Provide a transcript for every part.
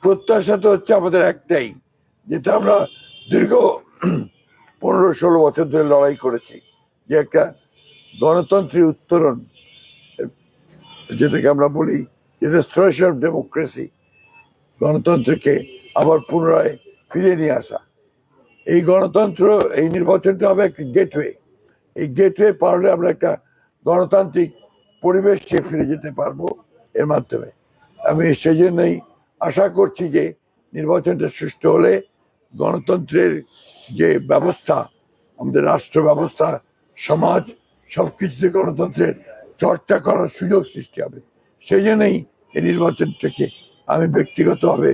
প্রত্যাশা তো হচ্ছে আমাদের একটাই, যেটা আমরা দীর্ঘ 15-16 বছর ধরে লড়াই করেছি, যে একটা গণতন্ত্রের উত্তরণ, যেটাকে আমরা বলি রেস্টোরেশন অফ ডেমোক্রেসি, গণতন্ত্রকে আবার পুনরায় ফিরে নিয়ে আসা। এই গণতন্ত্র, এই নির্বাচনটা হবে একটা গেটওয়ে। এই গেটওয়ে পারলে আমরা একটা গণতান্ত্রিক পরিবেশে ফিরে যেতে পারবো এর মাধ্যমে। আমি সেই জন্যই আশা করছি যে নির্বাচনটা সুষ্ঠু হলে গণতন্ত্রের যে ব্যবস্থা, আমাদের রাষ্ট্র ব্যবস্থা, সমাজ, সবকিছুতে গণতন্ত্রের চর্চা করার সুযোগ সৃষ্টি হবে। সেই জন্যই এই নির্বাচনটাকে আমি ব্যক্তিগতভাবে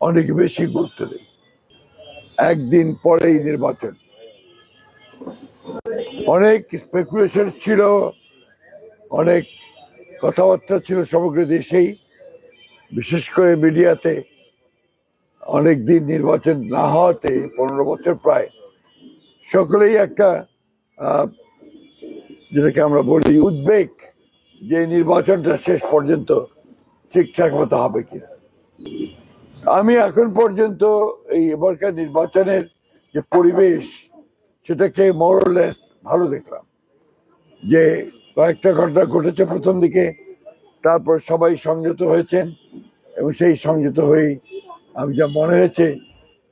অনেক বেশি গুরুত্ব দিই। একদিন পরেই নির্বাচন, অনেক স্পেকুলেশন ছিল, অনেক কথাবার্তা ছিল সমগ্র দেশেই, বিশেষ করে মিডিয়াতে। অনেক দিন নির্বাচন না হওয়াতে, 15 বছর প্রায়, সকলেই একটা যেটাকে আমরা বলি উদ্বেগ, যে নির্বাচনটা শেষ পর্যন্ত ঠিকঠাক মতো হবে কিনা। আমি এখন পর্যন্ত এই এবারকার নির্বাচনের যে পরিবেশ, সেটাকে মোরলেস ভালো দেখলাম। যে কয়েকটা ঘটনা ঘটেছে প্রথম দিকে, তারপর সবাই সংযত হয়েছেন, এবং সেই সংযত হয়েই আমি যা মনে হয়েছে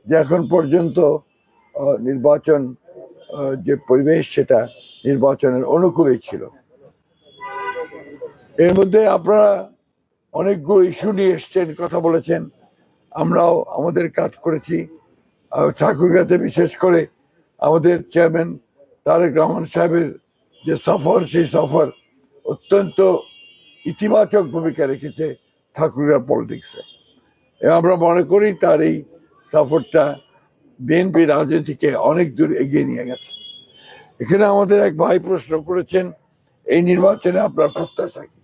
যে এখন পর্যন্ত নির্বাচন যে পরিবেশ, সেটা নির্বাচনের অনুকূলেই ছিল। এর মধ্যে আপনারা অনেকগুলো ইস্যু নিয়ে এসছেন, কথা বলেছেন, আমরাও আমাদের কাজ করেছি। ঠাকুরগাঁতে বিশেষ করে আমাদের চেয়ারম্যান তারেক রহমান সাহেবের যে সফর, সেই সফর অত্যন্ত ইতিবাচক ভূমিকা রেখেছে ঠাকুরগাঁ পলিটিক্সে। আমরা মনে করি তার এই সফরটা বিএনপি রাজনীতিকে অনেক দূর এগিয়ে নিয়ে গেছে। এখানে আমাদের এক ভাই প্রশ্ন করেছেন, এই নির্বাচনে আপনার প্রত্যাশা কি?